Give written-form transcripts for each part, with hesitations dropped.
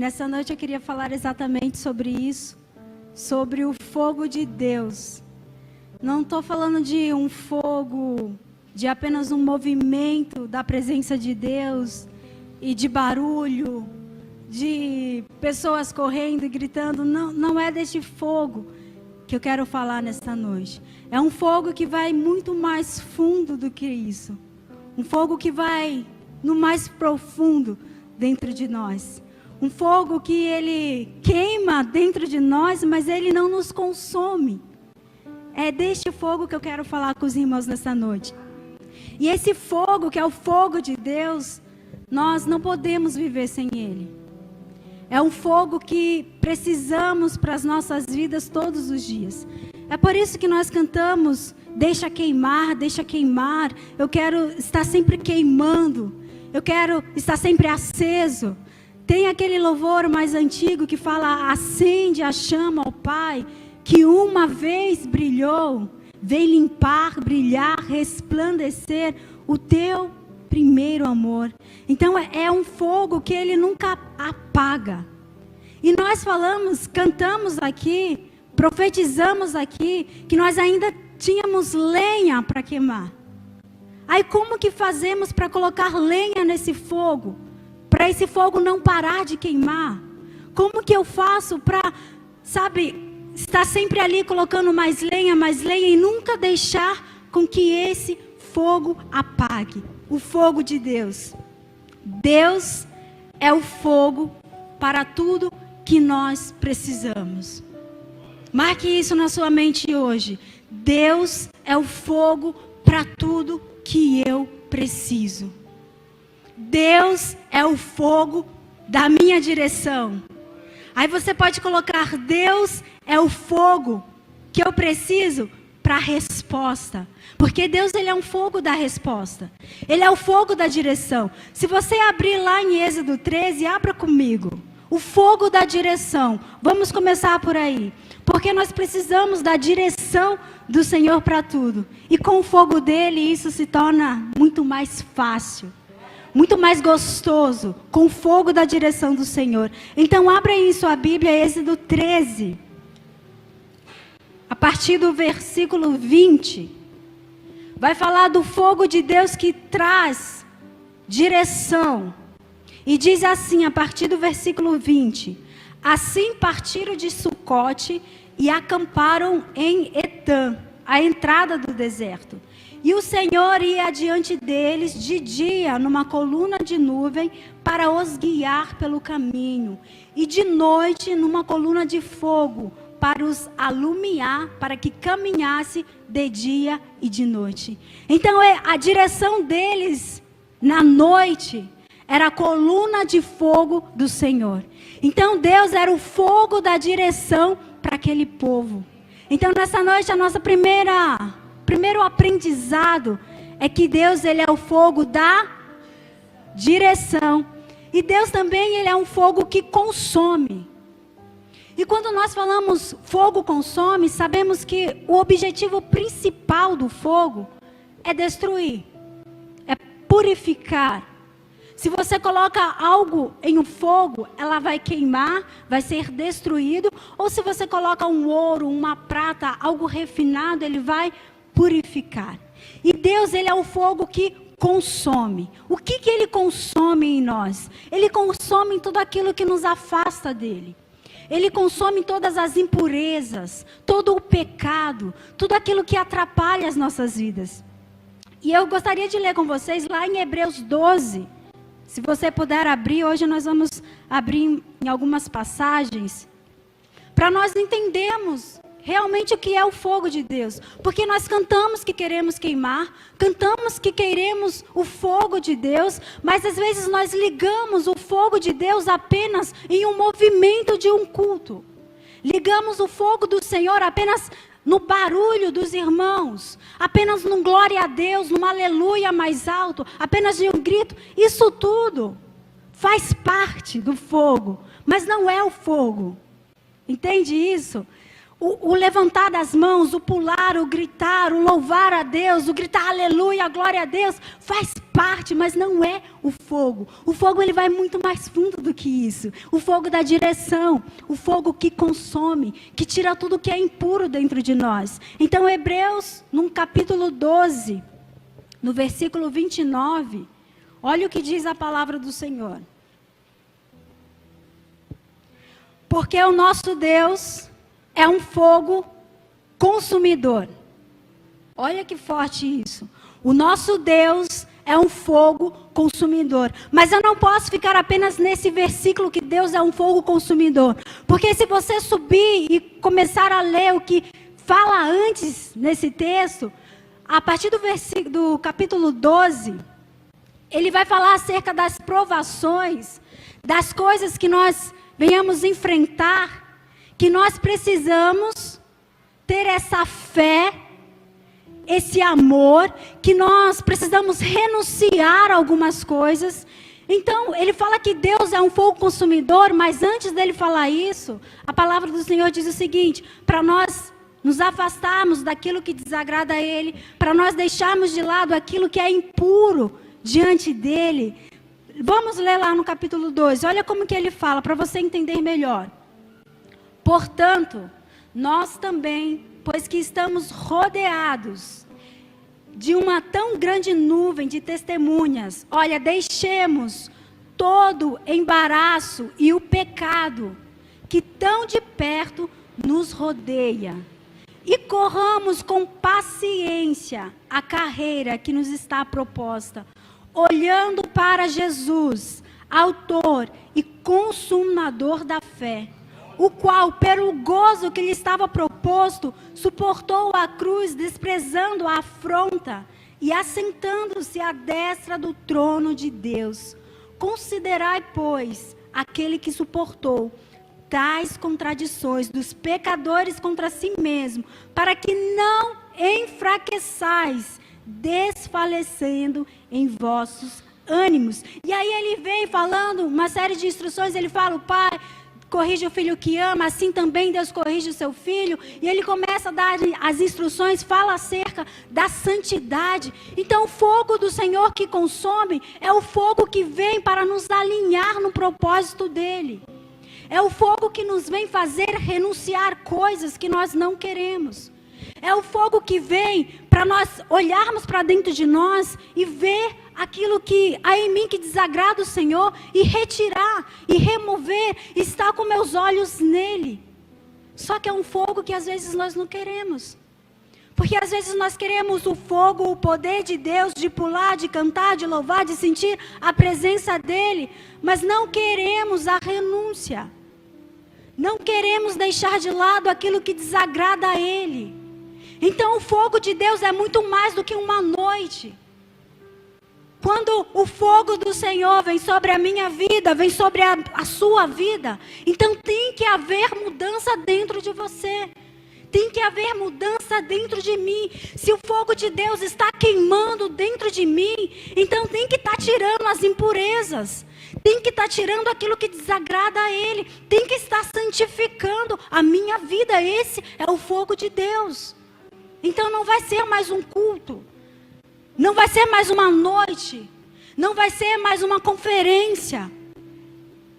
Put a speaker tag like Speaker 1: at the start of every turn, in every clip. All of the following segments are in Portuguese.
Speaker 1: nessa noite eu queria falar exatamente sobre isso, sobre o fogo de Deus. Não estou falando de um fogo, de apenas um movimento da presença de Deus e de barulho, de pessoas correndo e gritando. Não, não é deste fogo que eu quero falar nesta noite. É um fogo que vai muito mais fundo do que isso. Um fogo que vai no mais profundo dentro de nós. Um fogo que ele queima dentro de nós, mas ele não nos consome. É deste fogo que eu quero falar com os irmãos nessa noite. E esse fogo, que é o fogo de Deus, nós não podemos viver sem ele. É um fogo que precisamos para as nossas vidas todos os dias. É por isso que nós cantamos, deixa queimar, deixa queimar. Eu quero estar sempre queimando. Eu quero estar sempre aceso. Tem aquele louvor mais antigo que fala, acende a chama ao Pai, que uma vez brilhou, vem limpar, brilhar, resplandecer o teu primeiro amor. Então é um fogo que ele nunca apaga. E nós falamos, cantamos aqui, profetizamos aqui, que nós ainda tínhamos lenha para queimar. Aí como que fazemos para colocar lenha nesse fogo? Para esse fogo não parar de queimar? Como que eu faço para, estar sempre ali colocando mais lenha e nunca deixar com que esse fogo apague? O fogo de Deus. Deus é o fogo para tudo que nós precisamos. Marque isso na sua mente hoje. Deus é o fogo para tudo que eu preciso. Deus é o fogo da minha direção. Aí você pode colocar, Deus é o fogo que eu preciso para a resposta. Porque Deus, ele é um fogo da resposta. Ele é o fogo da direção. Se você abrir lá em Êxodo 13, abra comigo. O fogo da direção. Vamos começar por aí. Porque nós precisamos da direção do Senhor para tudo. E com o fogo dele, isso se torna muito mais fácil. Muito mais gostoso, com o fogo da direção do Senhor. Então abra aí em sua Bíblia, Êxodo 13. A partir do versículo 20. Vai falar do fogo de Deus que traz direção. E diz assim, a partir do versículo 20. Assim partiram de Sucote e acamparam em Etã, a entrada do deserto. E o Senhor ia adiante deles de dia numa coluna de nuvem para os guiar pelo caminho. E de noite numa coluna de fogo para os alumiar, para que caminhasse de dia e de noite. Então a direção deles na noite era a coluna de fogo do Senhor. Então Deus era o fogo da direção para aquele povo. Então nessa noite a nossa primeiro aprendizado é que Deus, ele é o fogo da direção. E Deus também, ele é um fogo que consome. E quando nós falamos fogo consome, sabemos que o objetivo principal do fogo é destruir, é purificar. Se você coloca algo em um fogo, ela vai queimar, vai ser destruído. Ou se você coloca um ouro, uma prata, algo refinado, ele vai purificar. E Deus, ele é o fogo que consome. O que ele consome em nós? Ele consome tudo aquilo que nos afasta dele. Ele consome todas as impurezas, todo o pecado, tudo aquilo que atrapalha as nossas vidas. E eu gostaria de ler com vocês lá em Hebreus 12. Se você puder abrir, hoje nós vamos abrir em algumas passagens, para nós entendermos realmente o que é o fogo de Deus. Porque nós cantamos que queremos queimar, cantamos que queremos o fogo de Deus, mas às vezes nós ligamos o fogo de Deus apenas em um movimento de um culto. Ligamos o fogo do Senhor apenas no barulho dos irmãos, apenas num glória a Deus, num aleluia mais alto, apenas de um grito. Isso tudo faz parte do fogo, mas não é o fogo. Entende isso? O levantar das mãos, o pular, o gritar, o louvar a Deus, o gritar aleluia, glória a Deus, faz parte, mas não é o fogo. O fogo ele vai muito mais fundo do que isso. O fogo da direção, o fogo que consome, que tira tudo que é impuro dentro de nós. Então, Hebreus, no capítulo 12, no versículo 29, olha o que diz a palavra do Senhor. Porque o nosso Deus é um fogo consumidor. Olha que forte isso. O nosso Deus é um fogo consumidor. Mas eu não posso ficar apenas nesse versículo que Deus é um fogo consumidor. Porque se você subir e começar a ler o que fala antes nesse texto, a partir do capítulo 12, ele vai falar acerca das provações, das coisas que nós venhamos enfrentar, que nós precisamos ter essa fé, esse amor, que nós precisamos renunciar a algumas coisas. Então, ele fala que Deus é um fogo consumidor, mas antes dele falar isso, a palavra do Senhor diz o seguinte: para nós nos afastarmos daquilo que desagrada a Ele, para nós deixarmos de lado aquilo que é impuro diante dEle. Vamos ler lá no capítulo 2, olha como que ele fala, para você entender melhor. Portanto, nós também, pois que estamos rodeados de uma tão grande nuvem de testemunhas, olha, deixemos todo embaraço e o pecado que tão de perto nos rodeia e corramos com paciência a carreira que nos está proposta, olhando para Jesus, autor e consumador da fé, o qual, pelo gozo que lhe estava proposto, suportou a cruz, desprezando a afronta, e assentando-se à destra do trono de Deus. Considerai, pois, aquele que suportou tais contradições dos pecadores contra si mesmo, para que não enfraqueçais, desfalecendo em vossos ânimos. E aí ele vem falando uma série de instruções, ele fala: o pai corrige o filho que ama, assim também Deus corrige o seu filho. E ele começa a dar as instruções, fala acerca da santidade. Então o fogo do Senhor que consome é o fogo que vem para nos alinhar no propósito dele. É o fogo que nos vem fazer renunciar coisas que nós não queremos. É o fogo que vem para nós olharmos para dentro de nós e ver aquilo que há em mim que desagrada o Senhor e retirar e remover, estar com meus olhos nele. Só que é um fogo que às vezes nós não queremos. Porque às vezes nós queremos o fogo, o poder de Deus, de pular, de cantar, de louvar, de sentir a presença dele, mas não queremos a renúncia. Não queremos deixar de lado aquilo que desagrada a ele. Então o fogo de Deus é muito mais do que uma noite. Quando o fogo do Senhor vem sobre a minha vida, vem sobre a sua vida, então tem que haver mudança dentro de você. Tem que haver mudança dentro de mim. Se o fogo de Deus está queimando dentro de mim, então tem que estar tirando as impurezas. Tem que estar tirando aquilo que desagrada a Ele. Tem que estar santificando a minha vida. Esse é o fogo de Deus. Então não vai ser mais um culto. Não vai ser mais uma noite. Não vai ser mais uma conferência.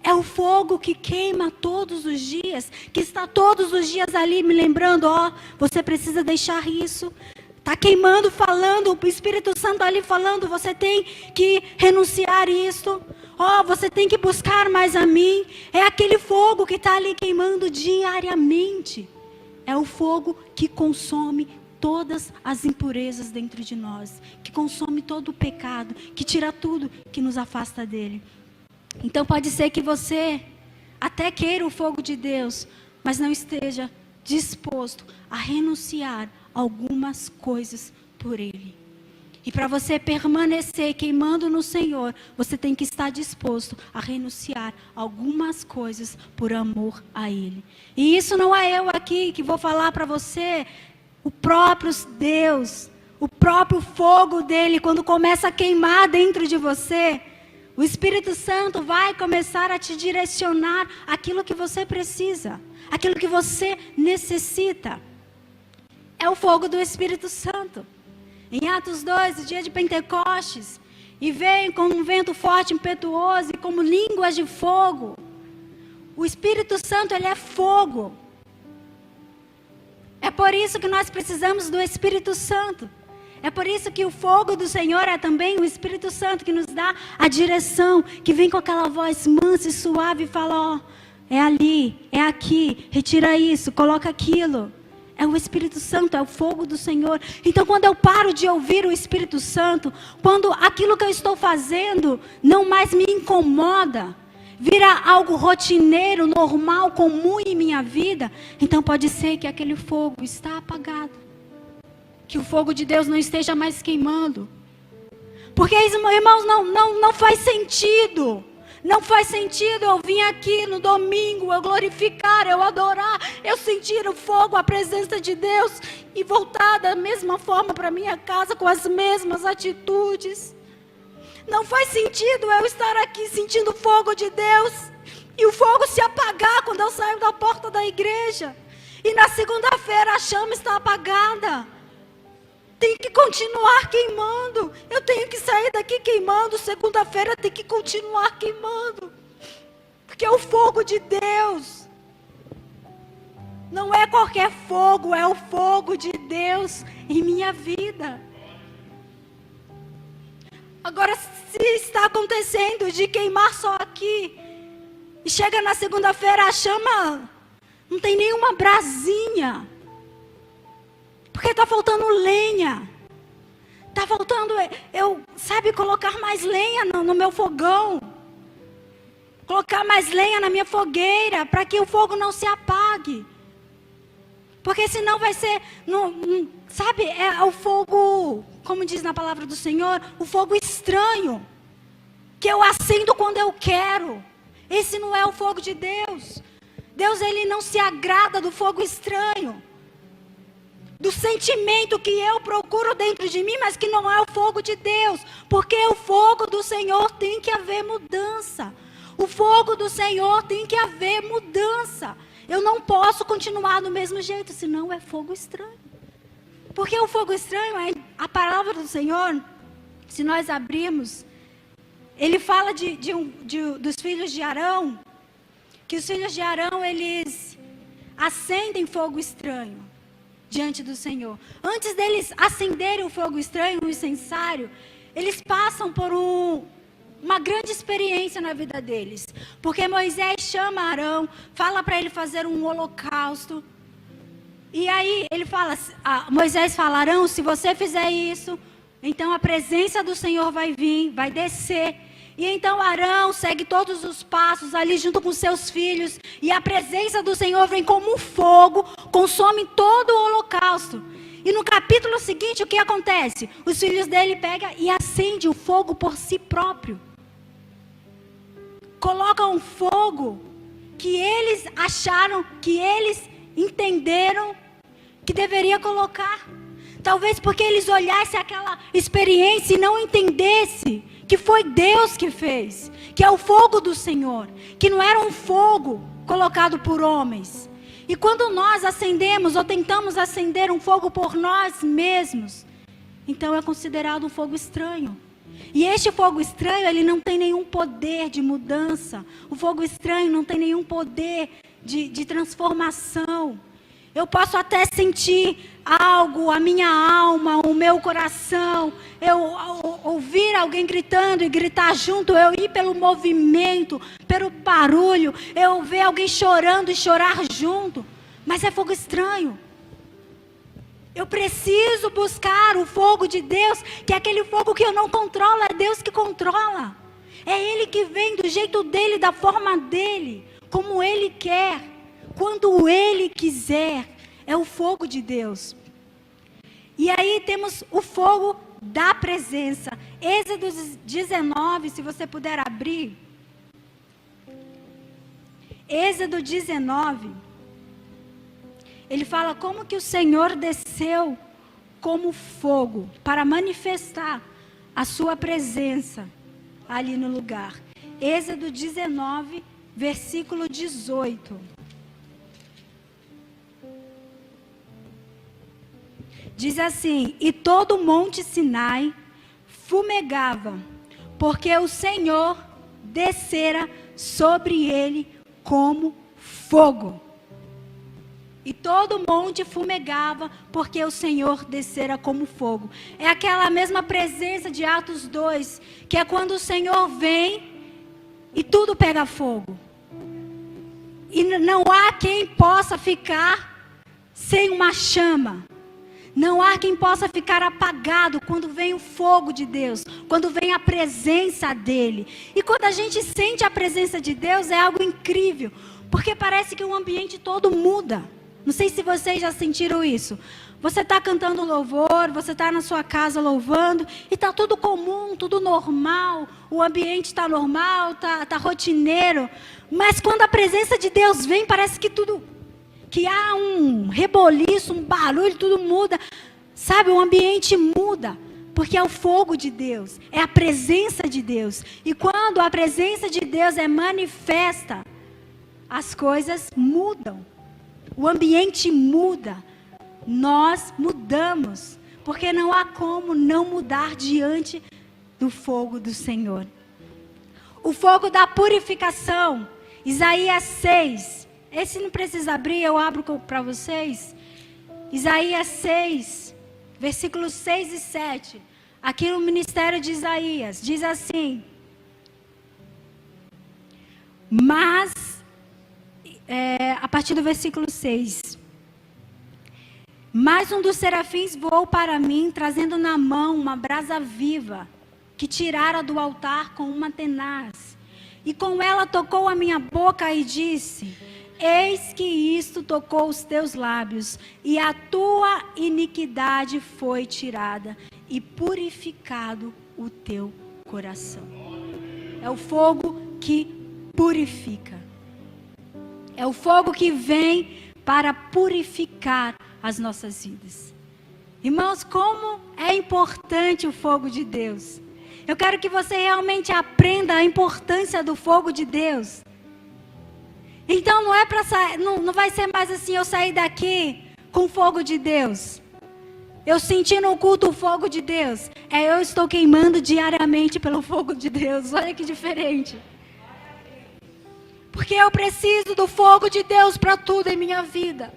Speaker 1: É o fogo que queima todos os dias. Que está todos os dias ali me lembrando. Ó, você precisa deixar isso. Está queimando, falando. O Espírito Santo ali falando. Você tem que renunciar isso. Ó, você tem que buscar mais a mim. É aquele fogo que está ali queimando diariamente. É o fogo que consome todas as impurezas dentro de nós, que consome todo o pecado, que tira tudo que nos afasta dele. Então pode ser que você até queira o fogo de Deus, mas não esteja disposto a renunciar algumas coisas por ele. E para você permanecer queimando no Senhor, você tem que estar disposto a renunciar algumas coisas por amor a ele. E isso não é eu aqui que vou falar para você. O próprio Deus, o próprio fogo dele, quando começa a queimar dentro de você, o Espírito Santo vai começar a te direcionar aquilo que você precisa, aquilo que você necessita. É o fogo do Espírito Santo. Em Atos 2, o dia de Pentecostes, e vem como um vento forte, impetuoso e como línguas de fogo. O Espírito Santo, ele é fogo. É por isso que nós precisamos do Espírito Santo. É por isso que o fogo do Senhor é também o Espírito Santo que nos dá a direção, que vem com aquela voz mansa e suave e fala, ó, é ali, é aqui, retira isso, coloca aquilo. É o Espírito Santo, é o fogo do Senhor. Então, quando eu paro de ouvir o Espírito Santo, quando aquilo que eu estou fazendo não mais me incomoda, vira algo rotineiro, normal, comum em minha vida, então pode ser que aquele fogo está apagado. Que o fogo de Deus não esteja mais queimando. Porque, irmãos, não faz sentido. Não faz sentido eu vir aqui no domingo, eu glorificar, eu adorar, eu sentir o fogo, a presença de Deus e voltar da mesma forma para minha casa com as mesmas atitudes. Não faz sentido eu estar aqui sentindo o fogo de Deus e o fogo se apagar quando eu saio da porta da igreja. E na segunda-feira a chama está apagada. Tem que continuar queimando. Eu tenho que sair daqui queimando. Segunda-feira tem que continuar queimando. Porque é o fogo de Deus. Não é qualquer fogo, é o fogo de Deus em minha vida. Agora, se está acontecendo de queimar só aqui, e chega na segunda-feira a chama, não tem nenhuma brasinha. Porque está faltando lenha. Está faltando, colocar mais lenha no meu fogão. Colocar mais lenha na minha fogueira, para que o fogo não se apague. Porque senão vai ser, é o fogo, como diz na palavra do Senhor, o fogo estranho. Que eu acendo quando eu quero. Esse não é o fogo de Deus. Deus, ele não se agrada do fogo estranho. Do sentimento que eu procuro dentro de mim, mas que não é o fogo de Deus. Porque o fogo do Senhor tem que haver mudança. O fogo do Senhor tem que haver mudança. Eu não posso continuar do mesmo jeito, senão é fogo estranho. Porque o fogo estranho é a palavra do Senhor. Se nós abrirmos, ele fala dos filhos de Arão, que os filhos de Arão, eles acendem fogo estranho diante do Senhor. Antes deles acenderem o fogo estranho, o incensário, eles passam por uma grande experiência na vida deles. Porque Moisés chama Arão, fala para ele fazer um holocausto. E aí ele fala, Moisés fala, Arão, se você fizer isso, então a presença do Senhor vai vir, vai descer. E então Arão segue todos os passos ali junto com seus filhos. E a presença do Senhor vem como um fogo, consome todo o holocausto. E no capítulo seguinte, o que acontece? Os filhos dele pegam e acendem o fogo por si próprio. Colocam um fogo que eles acharam, que eles entenderam que deveria colocar. Talvez porque eles olhassem aquela experiência e não entendessem que foi Deus que fez, que é o fogo do Senhor, que não era um fogo colocado por homens. E quando nós acendemos ou tentamos acender um fogo por nós mesmos, então é considerado um fogo estranho. E este fogo estranho, ele não tem nenhum poder de mudança. O fogo estranho não tem nenhum poder de transformação. Eu posso até sentir algo, a minha alma, o meu coração, eu ouvir alguém gritando e gritar junto, eu ir pelo movimento, pelo barulho, eu ver alguém chorando e chorar junto, mas é fogo estranho. Eu preciso buscar o fogo de Deus, que é aquele fogo que eu não controlo, é Deus que controla. É Ele que vem do jeito dEle, da forma dEle, como Ele quer, quando Ele quiser. É o fogo de Deus. E aí temos o fogo da presença. Êxodo 19, se você puder abrir. Êxodo 19. Ele fala como que o Senhor desceu como fogo para manifestar a sua presença ali no lugar. Êxodo 19, versículo 18. Diz assim: e todo o monte Sinai fumegava porque o Senhor descera sobre ele como fogo. E todo o monte fumegava, porque o Senhor descera como fogo. É aquela mesma presença de Atos 2, que é quando o Senhor vem e tudo pega fogo. E não há quem possa ficar sem uma chama. Não há quem possa ficar apagado quando vem o fogo de Deus, quando vem a presença dEle. E quando a gente sente a presença de Deus, é algo incrível, porque parece que o ambiente todo muda. Não sei se vocês já sentiram isso. Você está cantando louvor, você está na sua casa louvando, e está tudo comum, tudo normal, o ambiente está normal, está rotineiro. Mas quando a presença de Deus vem, parece que há um reboliço, um barulho, tudo muda. Sabe, o ambiente muda, porque é o fogo de Deus, é a presença de Deus. E quando a presença de Deus é manifesta, as coisas mudam. O ambiente muda, nós mudamos, porque não há como não mudar diante do fogo do Senhor. O fogo da purificação, Isaías 6, esse não precisa abrir, eu abro para vocês. Isaías 6, versículos 6 e 7, aqui no ministério de Isaías, diz assim: mas, a partir do versículo 6. Mais um dos serafins voou para mim, trazendo na mão uma brasa viva, que tirara do altar com uma tenaz. E com ela tocou a minha boca e disse: eis que isto tocou os teus lábios, e a tua iniquidade foi tirada, e purificado o teu coração. É o fogo que purifica. É o fogo que vem para purificar as nossas vidas. Irmãos, como é importante o fogo de Deus. Eu quero que você realmente aprenda a importância do fogo de Deus. Então não é para sair, não vai ser mais assim, eu sair daqui com o fogo de Deus. Eu senti no culto o fogo de Deus. Eu estou queimando diariamente pelo fogo de Deus. Olha que diferente. Porque eu preciso do fogo de Deus para tudo em minha vida.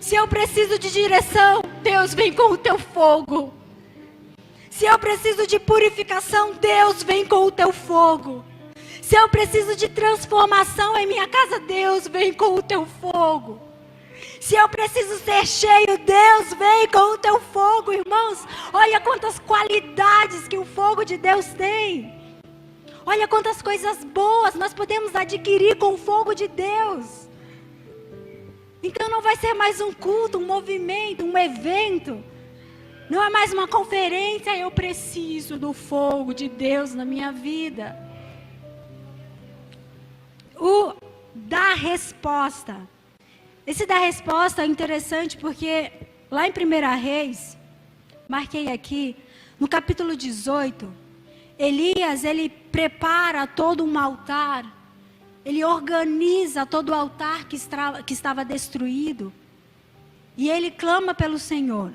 Speaker 1: Se eu preciso de direção, Deus vem com o teu fogo. Se eu preciso de purificação, Deus vem com o teu fogo. Se eu preciso de transformação em minha casa, Deus vem com o teu fogo. Se eu preciso ser cheio, Deus vem com o teu fogo, irmãos. Olha quantas qualidades que o fogo de Deus tem. Olha quantas coisas boas nós podemos adquirir com o fogo de Deus. Então não vai ser mais um culto, um movimento, um evento. Não é mais uma conferência. Eu preciso do fogo de Deus na minha vida. O da resposta. Esse da resposta é interessante porque lá em 1 Reis, marquei aqui, no capítulo 18, Elias, ele prepara todo um altar, ele organiza todo o altar que estava destruído, e ele clama pelo Senhor.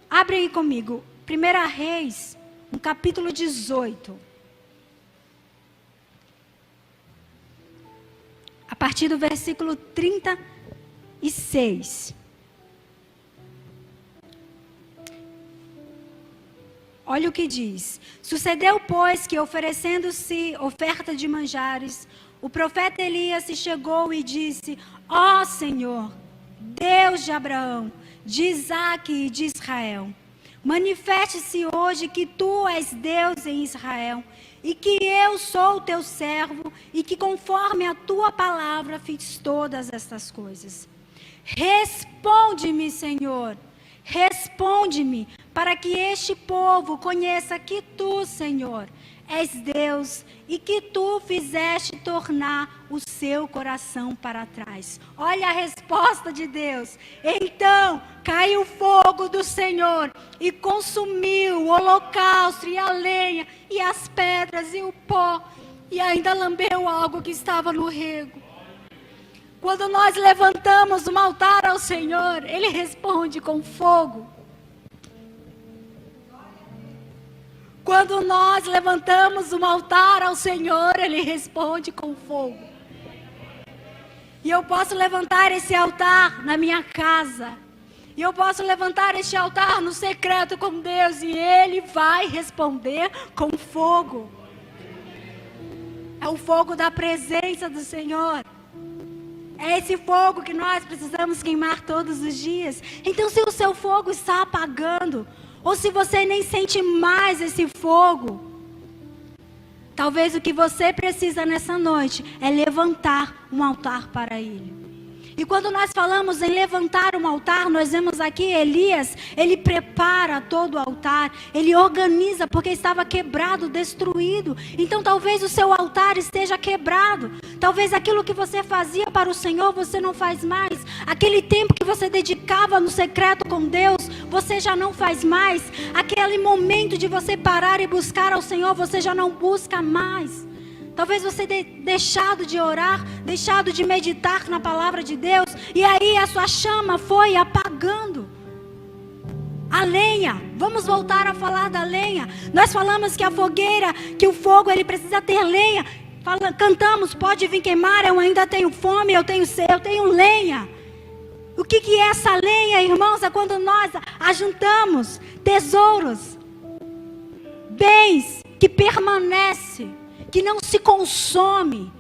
Speaker 1: Abre aí comigo, 1 Reis, no capítulo 18. A partir do versículo 36. Olha o que diz. Sucedeu, pois, que oferecendo-se oferta de manjares, o profeta Elias se chegou e disse: ó Senhor, Deus de Abraão, de Isaque e de Israel, manifeste-se hoje que tu és Deus em Israel, e que eu sou o teu servo, e que conforme a tua palavra fiz todas estas coisas. Responde-me, Senhor, responde-me, para que este povo conheça que tu, Senhor, és Deus, e que tu fizeste tornar o seu coração para trás. Olha a resposta de Deus. Então caiu o fogo do Senhor e consumiu o holocausto e a lenha e as pedras e o pó, e ainda lambeu algo que estava no rego. Quando nós levantamos um altar ao Senhor, Ele responde com fogo. Quando nós levantamos um altar ao Senhor, Ele responde com fogo. E eu posso levantar esse altar na minha casa. E eu posso levantar este altar no secreto com Deus. E Ele vai responder com fogo. É o fogo da presença do Senhor. É esse fogo que nós precisamos queimar todos os dias. Então, se o seu fogo está apagando, ou se você nem sente mais esse fogo, talvez o que você precisa nessa noite é levantar um altar para Ele. E quando nós falamos em levantar um altar, nós vemos aqui Elias, ele prepara todo o altar, ele organiza, porque estava quebrado, destruído. Então talvez o seu altar esteja quebrado, talvez aquilo que você fazia para o Senhor, você não faz mais. Aquele tempo que você dedicava no secreto com Deus, você já não faz mais. Aquele momento de você parar e buscar ao Senhor, você já não busca mais. Talvez você tenha deixado de orar, deixado de meditar na palavra de Deus, e aí a sua chama foi apagando. A lenha, vamos voltar a falar da lenha. Nós falamos que a fogueira, que o fogo, ele precisa ter lenha. Cantamos, pode vir queimar, eu ainda tenho fome, eu tenho sede, eu tenho lenha. O que é essa lenha, irmãos? É quando nós ajuntamos tesouros, bens que permanecem, que não se consome.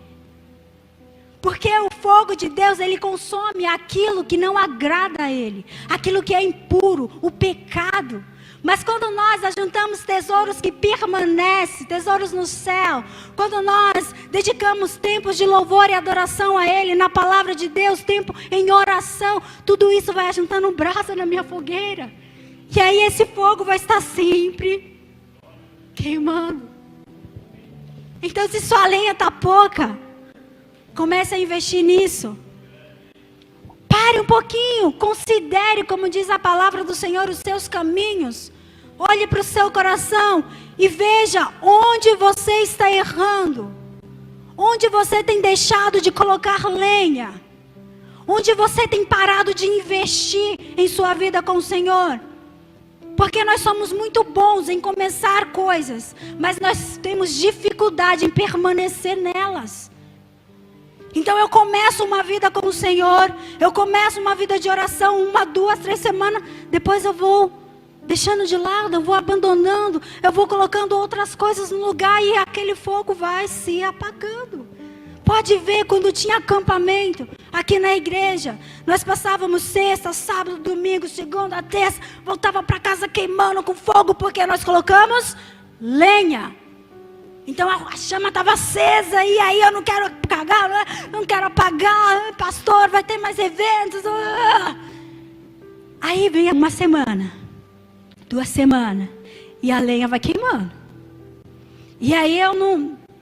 Speaker 1: Porque o fogo de Deus, ele consome aquilo que não agrada a Ele, aquilo que é impuro, o pecado. Mas quando nós ajuntamos tesouros que permanecem, tesouros no céu, quando nós dedicamos tempos de louvor e adoração a Ele, na palavra de Deus, tempo em oração, tudo isso vai ajuntando brasa na minha fogueira. E aí esse fogo vai estar sempre queimando. Então, se sua lenha está pouca, comece a investir nisso. Pare um pouquinho, considere, como diz a palavra do Senhor, os seus caminhos. Olhe para o seu coração e veja onde você está errando. Onde você tem deixado de colocar lenha. Onde você tem parado de investir em sua vida com o Senhor. Porque nós somos muito bons em começar coisas, mas nós temos dificuldade em permanecer nelas. Então eu começo uma vida com o Senhor, eu começo uma vida de oração, 1, 2, 3 semanas, depois eu vou deixando de lado, eu vou abandonando, eu vou colocando outras coisas no lugar e aquele fogo vai se apagando. Pode ver quando tinha acampamento aqui na igreja. Nós passávamos sexta, sábado, domingo, segunda, terça. Voltava para casa queimando com fogo porque nós colocamos lenha. Então a chama estava acesa e aí eu não quero apagar, não quero apagar. Pastor, vai ter mais eventos. Aí vem 1 semana, 2 semanas e a lenha vai queimando. E aí eu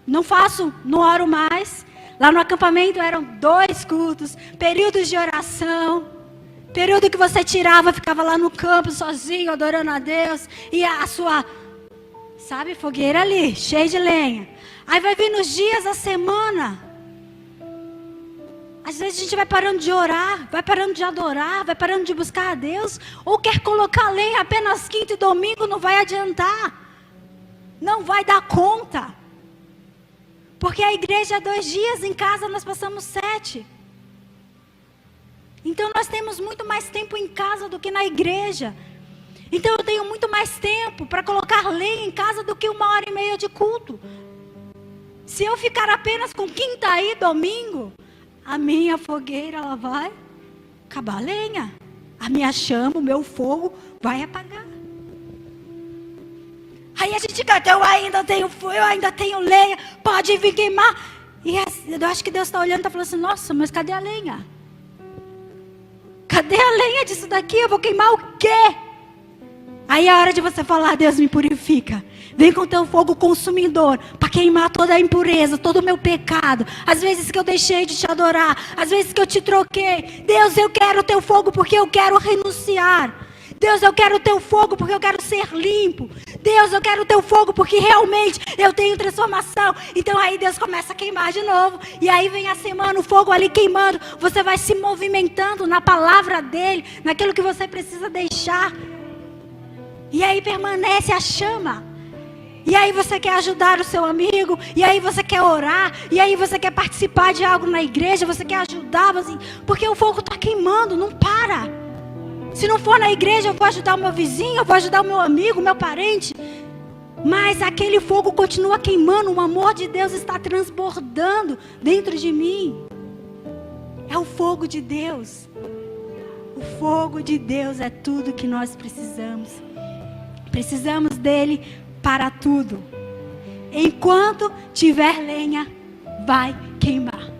Speaker 1: não faço, não oro mais. Lá no acampamento eram 2 cultos, períodos de oração, período que você tirava, ficava lá no campo sozinho, adorando a Deus, e a sua, sabe, fogueira ali, cheia de lenha. Aí vai vir nos dias da semana, às vezes a gente vai parando de orar, vai parando de adorar, vai parando de buscar a Deus, ou quer colocar lenha apenas quinta e domingo, não vai adiantar, não vai dar conta. Porque a igreja é 2 dias, em casa nós passamos 7. Então nós temos muito mais tempo em casa do que na igreja. Então eu tenho muito mais tempo para colocar lenha em casa do que 1h30 de culto. Se eu ficar apenas com quinta e domingo, a minha fogueira ela vai acabar a lenha. A minha chama, o meu fogo vai apagar. Aí a gente canta, eu ainda tenho lenha, pode vir queimar. E eu acho que Deus está olhando e está falando assim, nossa, mas cadê a lenha? Cadê a lenha disso daqui? Eu vou queimar o quê? Aí é a hora de você falar, Deus me purifica. Vem com o teu fogo consumidor, para queimar toda a impureza, todo o meu pecado. Às vezes que eu deixei de te adorar, às vezes que eu te troquei. Deus, eu quero o teu fogo porque eu quero renunciar. Deus, eu quero o teu fogo porque eu quero ser limpo. Deus, eu quero o teu fogo porque realmente eu tenho transformação. Então aí Deus começa a queimar de novo. E aí vem a semana, o fogo ali queimando. Você vai se movimentando na palavra dele, naquilo que você precisa deixar. E aí permanece a chama. E aí você quer ajudar o seu amigo, e aí você quer orar, e aí você quer participar de algo na igreja, você quer ajudar, assim, porque o fogo está queimando, não para. Se não for na igreja, eu vou ajudar o meu vizinho, eu vou ajudar o meu amigo, o meu parente. Mas aquele fogo continua queimando, o amor de Deus está transbordando dentro de mim. É o fogo de Deus. O fogo de Deus é tudo que nós precisamos. Precisamos dele para tudo. Enquanto tiver lenha, vai queimar.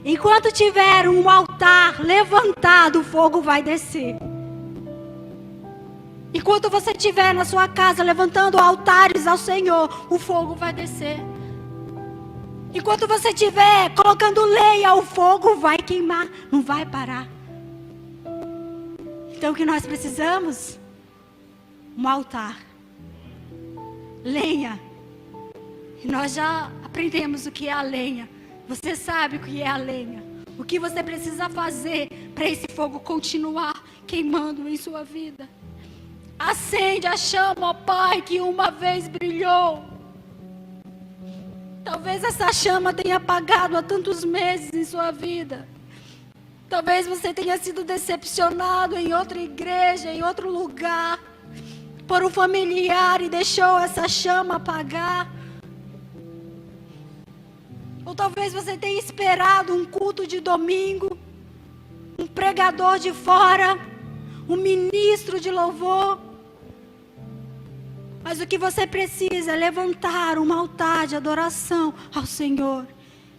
Speaker 1: Enquanto tiver um altar levantado, o fogo vai descer. Enquanto você estiver na sua casa levantando altares ao Senhor, o fogo vai descer. Enquanto você estiver colocando lenha, o fogo vai queimar, não vai parar. Então o que nós precisamos? Um altar. Lenha. E nós já aprendemos o que é a lenha. Você sabe o que é a lenha. O que você precisa fazer para esse fogo continuar queimando em sua vida. Acende a chama, ó Pai, que uma vez brilhou. Talvez essa chama tenha apagado há tantos meses em sua vida. Talvez você tenha sido decepcionado em outra igreja, em outro lugar, por um familiar e deixou essa chama apagar. Ou talvez você tenha esperado um culto de domingo, um pregador de fora, um ministro de louvor. Mas o que você precisa é levantar um altar de adoração ao Senhor.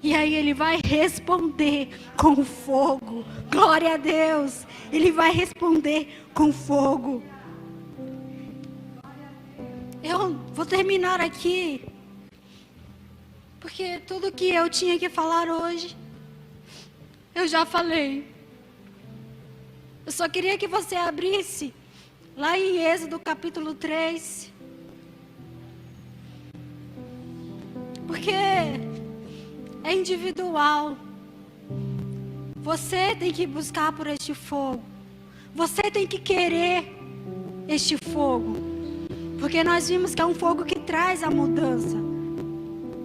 Speaker 1: E aí Ele vai responder com fogo. Glória a Deus. Ele vai responder com fogo. Eu vou terminar aqui. Porque tudo que eu tinha que falar hoje, eu já falei. Eu só queria que você abrisse lá em Êxodo capítulo 3. Porque é individual. Você tem que buscar por este fogo. Você tem que querer este fogo. Porque nós vimos que é um fogo que traz a mudança.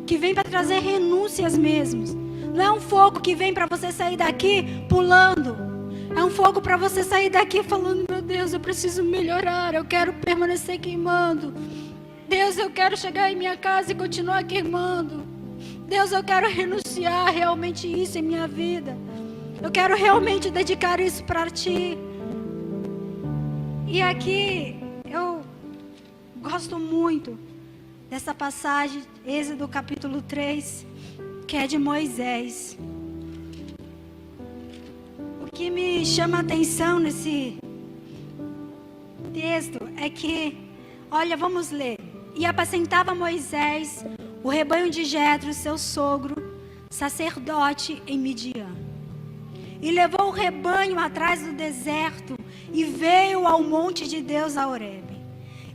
Speaker 1: Que vem para trazer renúncias mesmo. Não é um fogo que vem para você sair daqui pulando. É um fogo para você sair daqui falando: meu Deus, eu preciso melhorar. Eu quero permanecer queimando. Deus, eu quero chegar em minha casa e continuar queimando. Deus, eu quero renunciar realmente isso em minha vida. Eu quero realmente dedicar isso para Ti. E aqui, eu gosto muito dessa passagem, Êxodo capítulo 3, que é de Moisés. O que me chama a atenção nesse texto é que, olha, vamos ler. E apacentava Moisés o rebanho de Jetro, seu sogro, sacerdote em Midian. E levou o rebanho atrás do deserto e veio ao monte de Deus a Horebe.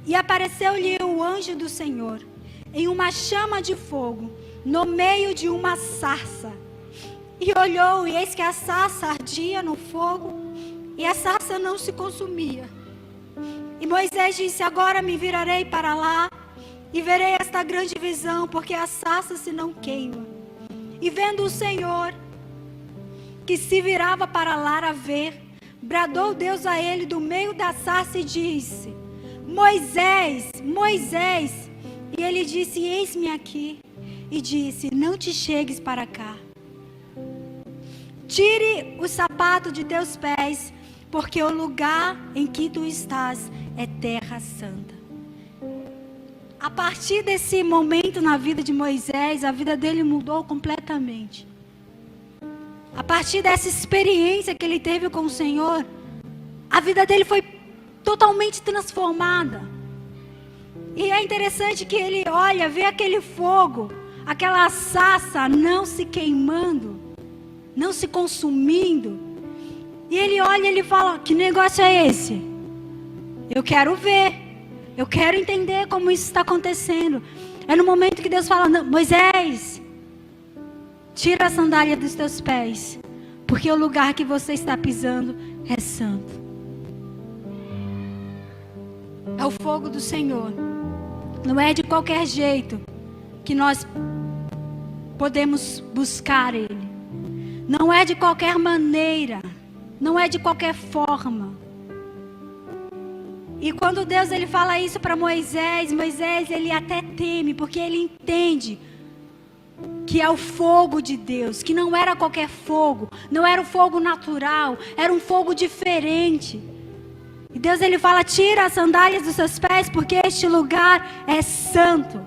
Speaker 1: E apareceu-lhe o anjo do Senhor em uma chama de fogo no meio de uma sarça. E olhou, e eis que a sarça ardia no fogo e a sarça não se consumia. E Moisés disse: agora me virarei para lá e verei esta grande visão, porque a sarça se não queima. E vendo o Senhor que se virava para lá a ver, bradou Deus a ele do meio da sarça e disse: Moisés, Moisés. E ele disse: eis-me aqui. E disse: não te chegues para cá. Tire o sapato de teus pés, porque o lugar em que tu estás é terra santa. A partir desse momento na vida de Moisés, a vida dele mudou completamente. A partir dessa experiência que ele teve com o Senhor, a vida dele foi totalmente transformada. E é interessante que ele olha, vê aquele fogo, aquela sarça não se queimando, não se consumindo. E ele olha e ele fala: que negócio é esse? Eu quero ver. Eu quero entender como isso está acontecendo. É no momento que Deus fala: Moisés, tira a sandália dos teus pés, porque o lugar que você está pisando é santo. É o fogo do Senhor Não é de qualquer jeito que nós podemos buscar Ele. Não é de qualquer maneira. Não é de qualquer forma. E quando Deus ele fala isso para Moisés, ele até teme, porque ele entende que é o fogo de Deus, que não era qualquer fogo, não era um fogo natural, era um fogo diferente. E Deus ele fala: tira as sandálias dos seus pés, porque este lugar é santo.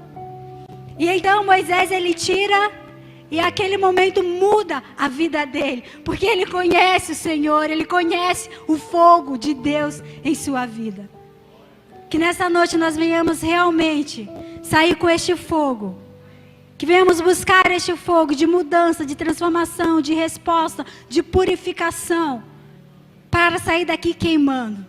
Speaker 1: E então Moisés ele tira, e aquele momento muda a vida dele, porque ele conhece o Senhor, ele conhece o fogo de Deus em sua vida. Que nessa noite nós venhamos realmente sair com este fogo, que venhamos buscar este fogo de mudança, de transformação, de resposta, de purificação, para sair daqui queimando.